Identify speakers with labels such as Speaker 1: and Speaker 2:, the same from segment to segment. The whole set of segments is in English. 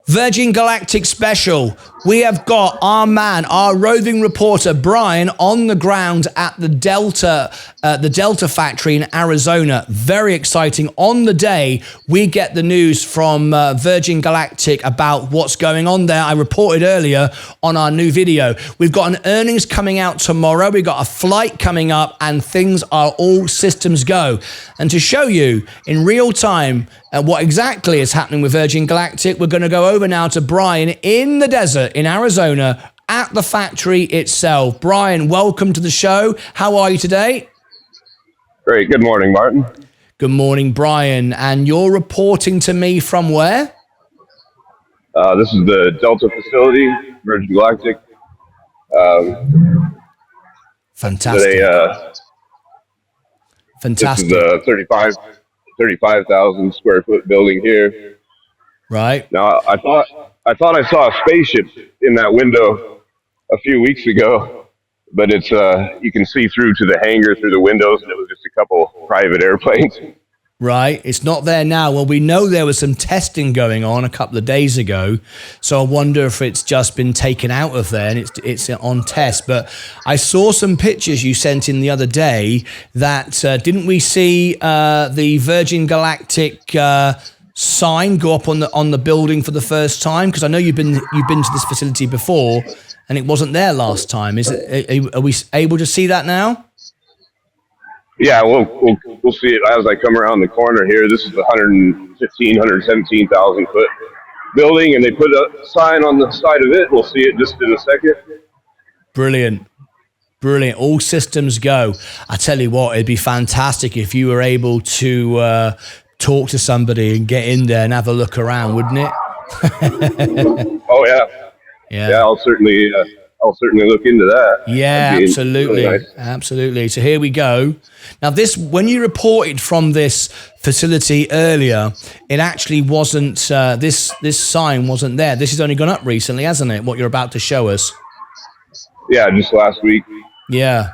Speaker 1: Virgin Galactic special. We have got our man, our roving reporter, Brian, on the ground at the Delta factory in Arizona. Very exciting. On the day, we get the news from Virgin Galactic about what's going on there. I reported earlier on our new video. We've got an earnings coming out tomorrow. We've got a flight coming up, and things are all systems go. And to show you in real time what exactly is happening with Virgin Galactic, we're going to go over now to Brian in the desert in Arizona at the factory itself. Brian, welcome to the show. How are you today?
Speaker 2: Great. Good morning, Martin.
Speaker 1: Good morning, Brian. And you're reporting to me from where?
Speaker 2: This is the Delta facility, Virgin Galactic.
Speaker 1: Fantastic. Fantastic.
Speaker 2: This is a 35,000 square foot building here.
Speaker 1: Right.
Speaker 2: Now, I thought I saw a spaceship in that window a few weeks ago, but it's you can see through to the hangar through the windows, and it was just a couple private airplanes.
Speaker 1: Right. It's not there now. Well, we know there was some testing going on a couple of days ago, so I wonder if it's just been taken out of there and it's on test. But I saw some pictures you sent in the other day that didn't we see the Virgin Galactic sign go up on the building for the first time? Because I know you've been to this facility before, and it wasn't there last time. Are we able to see that now?
Speaker 2: Yeah, we'll see it as I come around the corner here. This is the 117,000 foot building, and they put a sign on the side of it. We'll see it just in a second.
Speaker 1: Brilliant. All systems go. I tell you what, it'd be fantastic if you were able to talk to somebody and get in there and have a look around, wouldn't it?
Speaker 2: Oh yeah. I'll certainly look into that.
Speaker 1: Yeah, absolutely. Really nice. Absolutely. So here we go. Now when you reported from this facility earlier, it actually wasn't, this sign wasn't there. This has only gone up recently, hasn't it? What you're about to show us.
Speaker 2: Yeah, just last week.
Speaker 1: Yeah.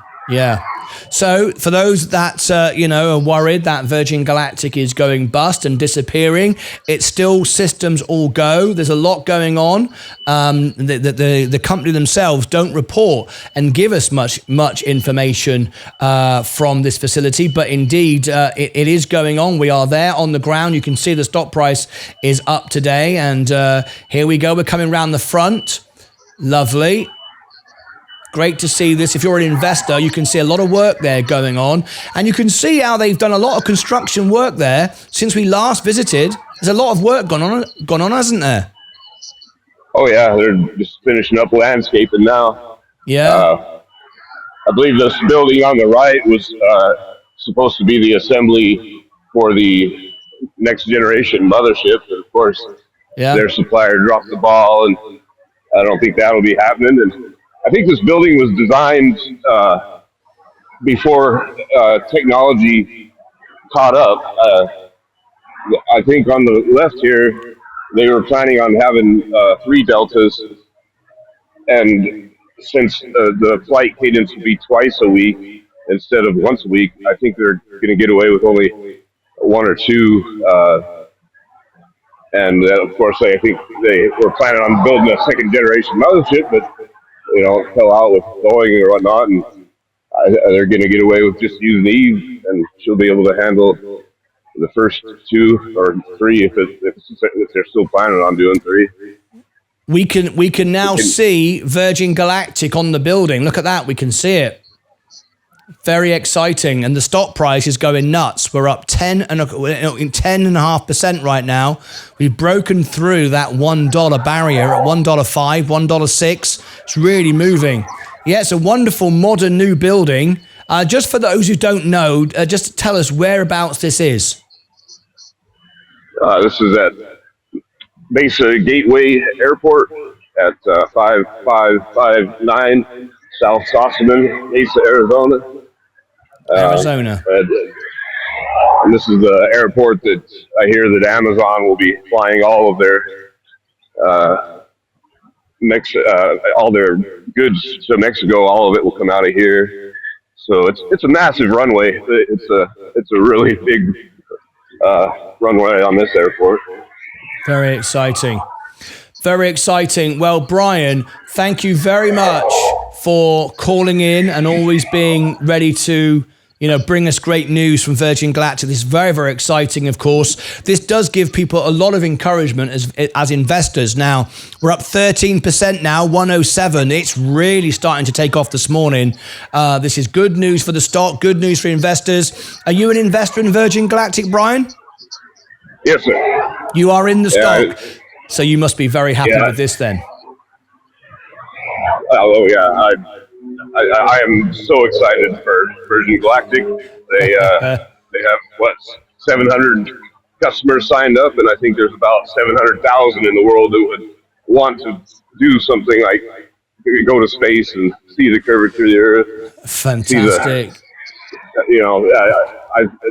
Speaker 1: So for those that, are worried that Virgin Galactic is going bust and disappearing, it's still systems all go. There's a lot going on. The company themselves don't report and give us much information from this facility, but indeed it is going on. We are there on the ground. You can see the stock price is up today, and here we go. We're coming around the front. Lovely. Great to see this. If you're an investor, you can see a lot of work there going on. And you can see how they've done a lot of construction work there since we last visited. There's a lot of work gone on, hasn't there?
Speaker 2: Oh, yeah. They're just finishing up landscaping now.
Speaker 1: Yeah.
Speaker 2: I believe this building on the right was supposed to be the assembly for the next generation mothership. And of course, their supplier dropped the ball, and I don't think that'll be happening. And I think this building was designed before technology caught up. I think on the left here, they were planning on having 3 deltas, and since the flight cadence will be twice a week instead of once a week, I think they're going to get away with only 1 or 2. And of course, I think they were planning on building a second generation mothership, but fell out with Boeing or whatnot, and they're going to get away with just using Eve, and she'll be able to handle the first 2 or 3 if they're still planning on doing 3.
Speaker 1: We can now see Virgin Galactic on the building. Look at that. We can see it. Very exciting. And the stock price is going nuts. We're up 10.5% right now. We've broken through that $1 barrier at $1.05, $1.06. It's really moving. Yeah, it's a wonderful modern new building. Just for those who don't know, just tell us whereabouts this is.
Speaker 2: This is at Mesa Gateway Airport at 5559 South Saucerman, Mesa, Arizona. And this is the airport that I hear that Amazon will be flying all of their all their goods to Mexico. All of it will come out of here. So it's a massive runway. It's a really big runway on this airport.
Speaker 1: Very exciting. Very exciting. Well, Brian, thank you very much for calling in and always being ready to, bring us great news from Virgin Galactic. This is very, very exciting, of course. This does give people a lot of encouragement as investors. Now, we're up 13% now, 107. It's really starting to take off this morning. This is good news for the stock, good news for investors. Are you an investor in Virgin Galactic, Brian?
Speaker 2: Yes, sir.
Speaker 1: You are in the stock. So you must be very happy with this then.
Speaker 2: Oh, yeah. I am so excited for Virgin Galactic. They have 700 customers signed up, and I think there's about 700,000 in the world that would want to do something like go to space and see the curvature of the Earth.
Speaker 1: Fantastic.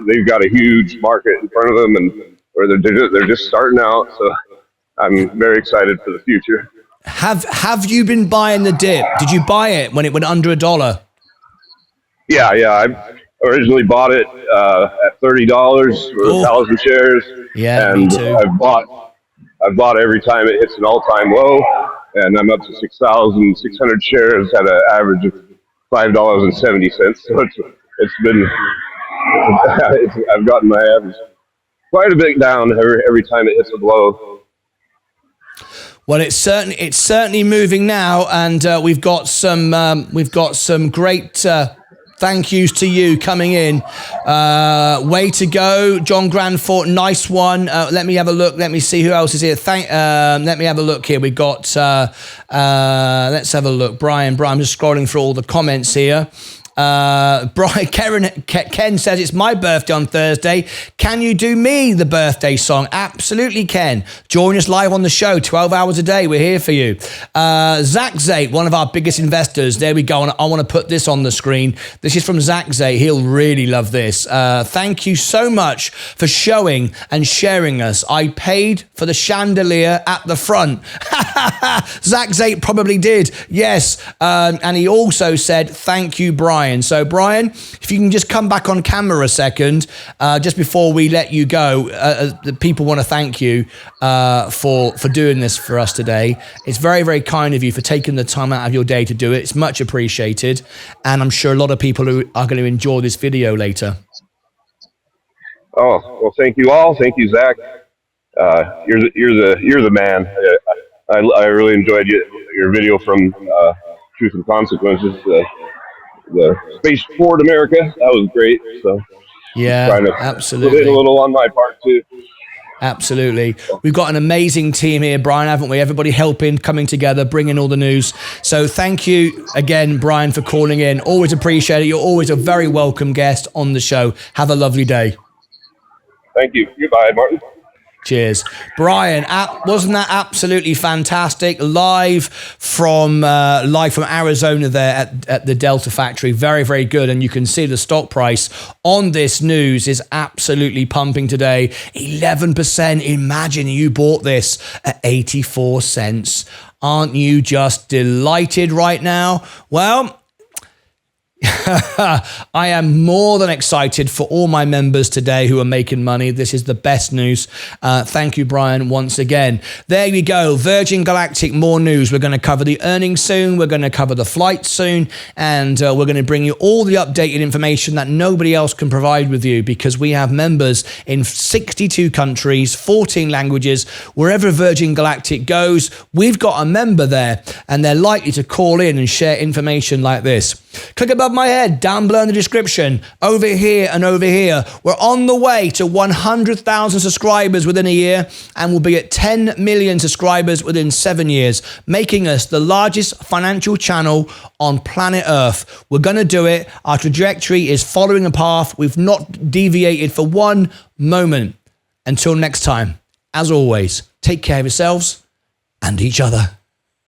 Speaker 2: They've got a huge market in front of them, and where they're just starting out. So I'm very excited for the future.
Speaker 1: Have you been buying the dip? Did you buy it when it went under $1?
Speaker 2: Yeah. I originally bought it at $30 for 1,000 shares.
Speaker 1: Yeah,
Speaker 2: and
Speaker 1: me too.
Speaker 2: I've bought every time it hits an all-time low, and I'm up to 6,600 shares at an average of $5.70. So it's been I've gotten my average quite a bit down every time it hits a low.
Speaker 1: Well, it's certainly moving now, and we've got some great thank yous to you coming in. Way to go, John Grandfort. Nice one. Let me have a look. Let me see who else is here. Let me have a look here. We've got. Let's have a look. Brian. I'm just scrolling through all the comments here. Brian, Ken says it's my birthday on Thursday. Can you do me the birthday song? Absolutely, Ken. Join us live on the show, 12 hours a day. We're here for you. Zach Zate, one of our biggest investors. There we go. And I want to put this on the screen. This is from Zach Zate. He'll really love this. Thank you so much for showing and sharing us. I paid for the chandelier at the front. Zach Zate probably did. Yes. And he also said, thank you, Brian. So, Brian, if you can just come back on camera a second, just before we let you go, the people want to thank you for doing this for us today. It's very, very kind of you for taking the time out of your day to do it. It's much appreciated, and I'm sure a lot of people who are going to enjoy this video later.
Speaker 2: Oh, well, thank you all. Thank you, Zach. You're the man. I really enjoyed your video from Truth and Consequences. The Space Forward America, that was great. So
Speaker 1: yeah,
Speaker 2: trying to
Speaker 1: absolutely.
Speaker 2: Put in a little on my part too.
Speaker 1: Absolutely. We've got an amazing team here, Brian, haven't we? Everybody helping, coming together, bringing all the news. So thank you again, Brian, for calling in. Always appreciate it. You're always a very welcome guest on the show. Have a lovely day.
Speaker 2: Thank you. Goodbye, Martin.
Speaker 1: Cheers. Brian, wasn't that absolutely fantastic? Live from Arizona there at the Delta factory. Very, very good. And you can see the stock price on this news is absolutely pumping today. 11%. Imagine you bought this at 84 cents. Aren't you just delighted right now? Well, I am more than excited for all my members today who are making money. This is the best news. Thank you, Brian, once again. There we go. Virgin Galactic, more news. We're going to cover the earnings soon. We're going to cover the flight soon. And we're going to bring you all the updated information that nobody else can provide with you, because we have members in 62 countries, 14 languages. Wherever Virgin Galactic goes, we've got a member there, and they're likely to call in and share information like this. Click above my head, down below in the description, over here and over here. We're on the way to 100,000 subscribers within a year, and we'll be at 10 million subscribers within 7 years, making us the largest financial channel on planet Earth. We're going to do it. Our trajectory is following a path. We've not deviated for one moment. Until next time, as always, take care of yourselves and each other.